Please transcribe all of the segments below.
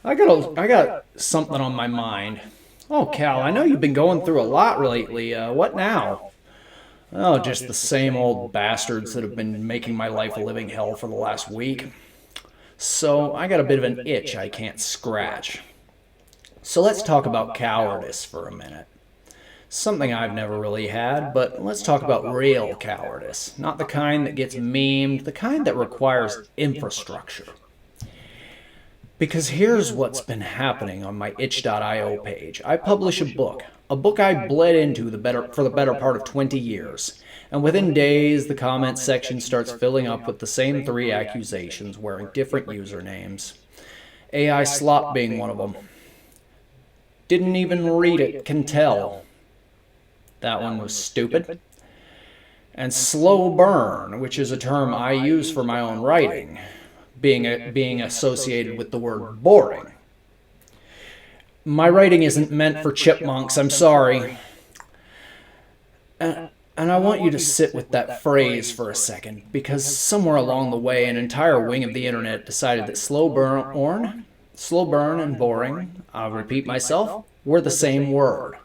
I got something on my mind. Oh, Cal, I know you've been going through a lot lately. What now? Oh, just the same old bastards that have been making my life a living hell for the last week. So I got a bit of an itch I can't scratch. So let's talk about cowardice for a minute. Something I've never really had, but let's talk about real cowardice. Not the kind that gets memed, the kind that requires infrastructure. Because here's what's been happening on my itch.io page. I publish a book I bled into for the better part of 20 years. And within days, the comments section starts filling up with the same three accusations wearing different usernames. AI slop being one of them. Didn't even read it, can tell. That one was stupid. And slow burn, which is a term I use for my own writing, being associated with the word boring. My writing isn't meant for chipmunks, I'm sorry. And I want you to sit with that phrase for a second, because somewhere along the way, an entire wing of the internet decided that slow burn and boring, I'll repeat myself, were the same word.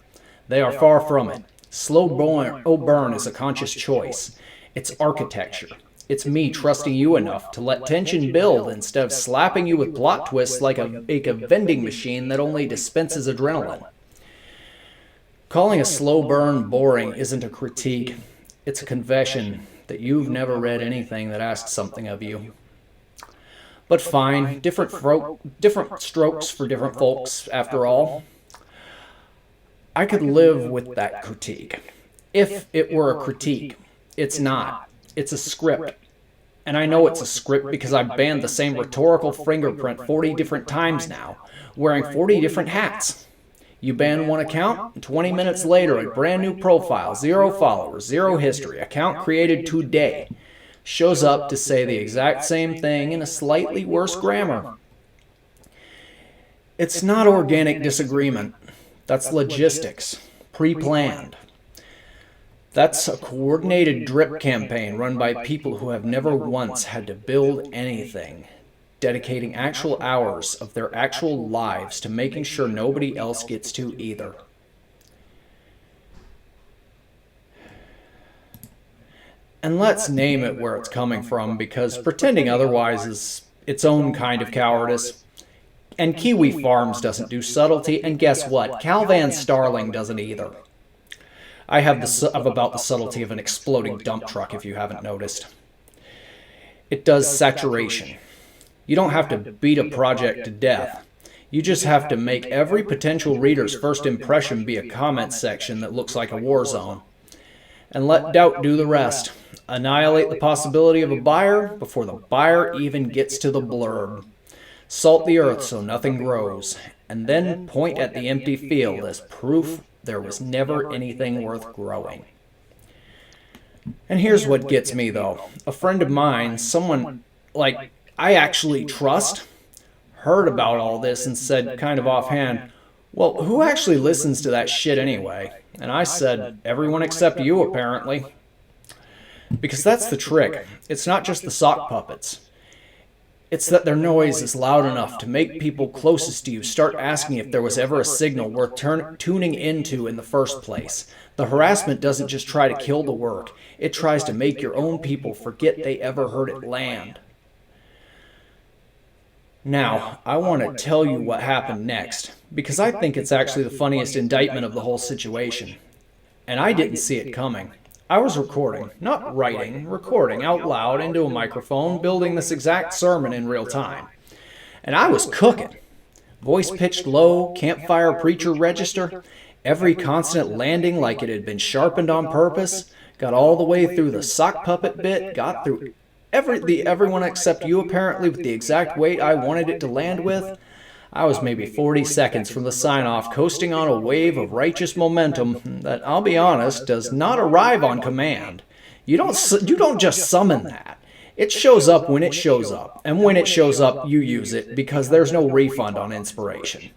They are far from it. Slow burn is a conscious choice. It's architecture. It's me trusting you enough to let tension build instead of slapping you with plot twists like a vending machine that only dispenses adrenaline. Calling a slow burn boring isn't a critique. It's a confession that you've never read anything that asks something of you. But fine, different strokes for different folks, after all. I could live with that critique. If it were a critique, it's not. It's a script. And I know it's a script because I've banned the same rhetorical fingerprint 40 different times now, wearing 40 different hats. You ban one account, and 20 minutes later, a brand new profile, 0 followers, 0 history, account created today, shows up to say the exact same thing in a slightly worse grammar. It's not organic disagreement. That's logistics, pre-planned. That's a coordinated drip campaign run by people who have never once had to build anything, dedicating actual hours of their actual lives to making sure nobody else gets to either. And let's name it where it's coming from, because pretending otherwise is its own kind of cowardice. And Kiwi Farms doesn't do subtlety, and guess what? Calvan Starling doesn't either. I have about the subtlety of an exploding dump truck, if you haven't noticed. It does saturation. You don't have to beat a project to death. You just have to make every potential reader's first impression be a comment section that looks like a war zone. And let doubt do the rest. Annihilate the possibility of a buyer before the buyer even gets to the blurb. Salt the earth so nothing grows, and then point at the empty field as proof there was never anything worth growing. And here's what gets me, though. A friend of mine, someone like I actually trust, heard about all this and said kind of offhand, "Well, who actually listens to that shit anyway?" And I said, "Everyone except you, apparently." Because that's the trick. It's not just the sock puppets. It's that their noise is loud enough to make people closest to you start asking if there was ever a signal worth tuning into in the first place. The harassment doesn't just try to kill the work. It tries to make your own people forget they ever heard it land. Now, I want to tell you what happened next, because I think it's actually the funniest indictment of the whole situation. And I didn't see it coming. I was recording, not writing, recording out loud into a microphone, building this exact sermon in real time. And I was cooking. Voice pitched low, campfire preacher register, every consonant landing like it had been sharpened on purpose, got all the way through the sock puppet bit, got through everyone except you apparently with the exact weight I wanted it to land with. I was maybe 40 seconds from the sign-off, coasting on a wave of righteous momentum that, I'll be honest, does not arrive on command. You don't just summon that. It shows up when it shows up, and when it shows up, you use it, because there's no refund on inspiration.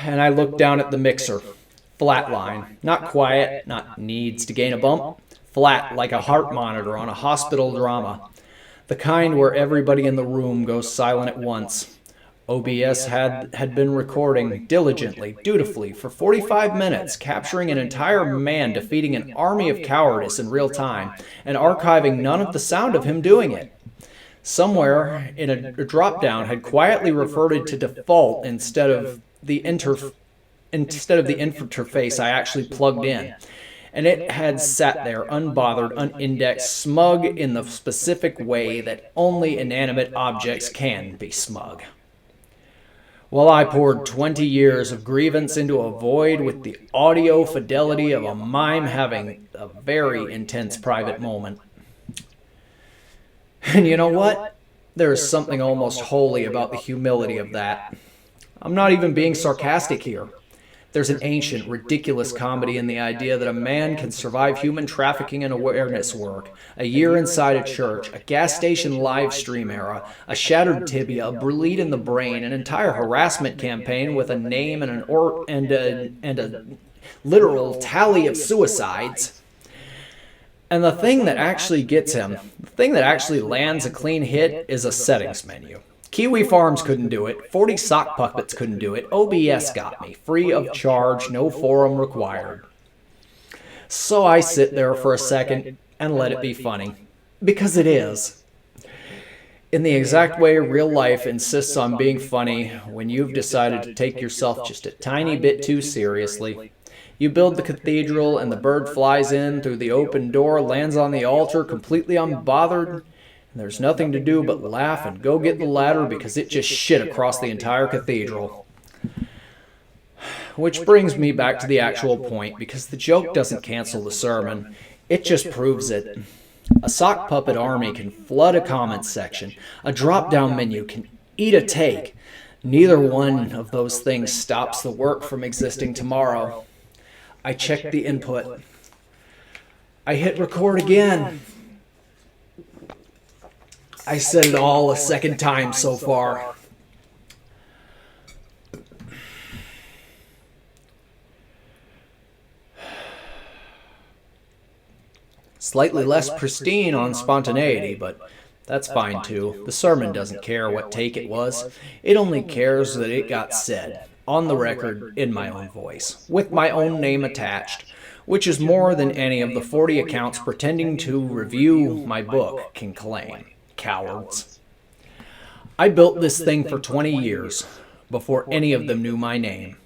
And I looked down at the mixer. Flatline. Not quiet, not needs to gain a bump. Flat, like a heart monitor on a hospital drama. The kind where everybody in the room goes silent at once. OBS had been recording diligently, dutifully, for 45 minutes, capturing an entire man defeating an army of cowardice in real time, and archiving none of the sound of him doing it. Somewhere in a drop-down had quietly reverted to default instead of the interface I actually plugged in. And it had sat there unbothered, unindexed, smug in the specific way that only inanimate objects can be smug. While I poured 20 years of grievance into a void with the audio fidelity of a mime having a very intense private moment. And you know what? There is something almost holy about the humility of that. I'm not even being sarcastic here. There's an ancient, ridiculous comedy in the idea that a man can survive human trafficking and awareness work, a year inside a church, a gas station live stream era, a shattered tibia, a bleed in the brain, an entire harassment campaign with a name and a literal tally of suicides. And the thing that actually gets him, the thing that actually lands a clean hit, is a settings menu. Kiwi Farms couldn't do it, 40 sock puppets couldn't do it, OBS got me, free of charge, no forum required. So I sit there for a second and let it be funny. Because it is. In the exact way real life insists on being funny when you've decided to take yourself just a tiny bit too seriously. You build the cathedral and the bird flies in through the open door, lands on the altar completely unbothered. There's nothing to do but laugh and go get the ladder because it just shit across the entire cathedral. Which brings me back to the actual point, because the joke doesn't cancel the sermon. It just proves it. A sock puppet army can flood a comments section. A drop-down menu can eat a take. Neither one of those things stops the work from existing tomorrow. I checked the input. I hit record again. I said it all a second time so far. Slightly less pristine on spontaneity, but that's fine too. The sermon doesn't care what take it was. It only cares that it got said, on the record, in my own voice, with my own name attached, which is more than any of the 40 accounts pretending to review my book can claim. Cowards. I built this thing for 20 years before any of them knew my name.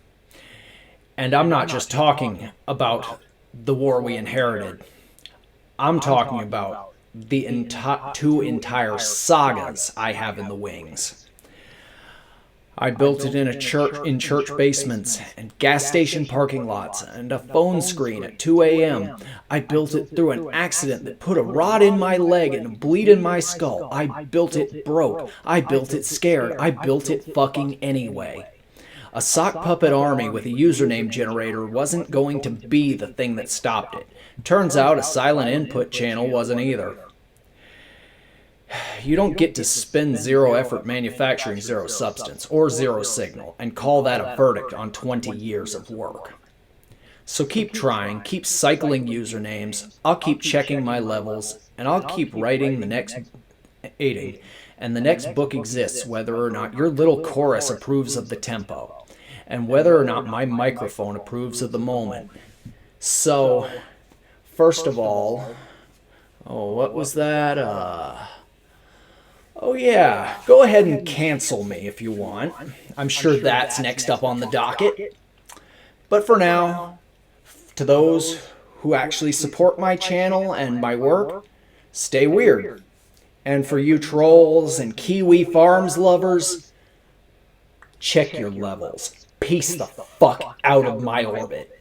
And I'm not just talking about the war we inherited. I'm talking about the two entire sagas I have in the wings. I built it in church basements and gas station parking lots and a phone screen at 2 a.m. I built it through an accident that put a rod in my leg and a bleed in my skull. I built it broke. I built it scared. I built it fucking anyway. A sock puppet army with a username generator wasn't going to be the thing that stopped it. Turns out a silent input channel wasn't either. You don't get to spend zero effort manufacturing zero substance or zero signal and call that a verdict on 20 years of work. So keep trying, keep cycling usernames, I'll keep checking my levels, and I'll keep writing the next 80. And the next book exists whether or not your little chorus approves of the tempo, and whether or not my microphone approves of the moment. So, first of all, what was that? Oh yeah, go ahead and cancel me if you want. I'm sure that's next up on the docket. But for now, to those who actually support my channel and my work, stay weird. And for you trolls and Kiwi Farms lovers, check your levels. Peace the fuck out of my orbit.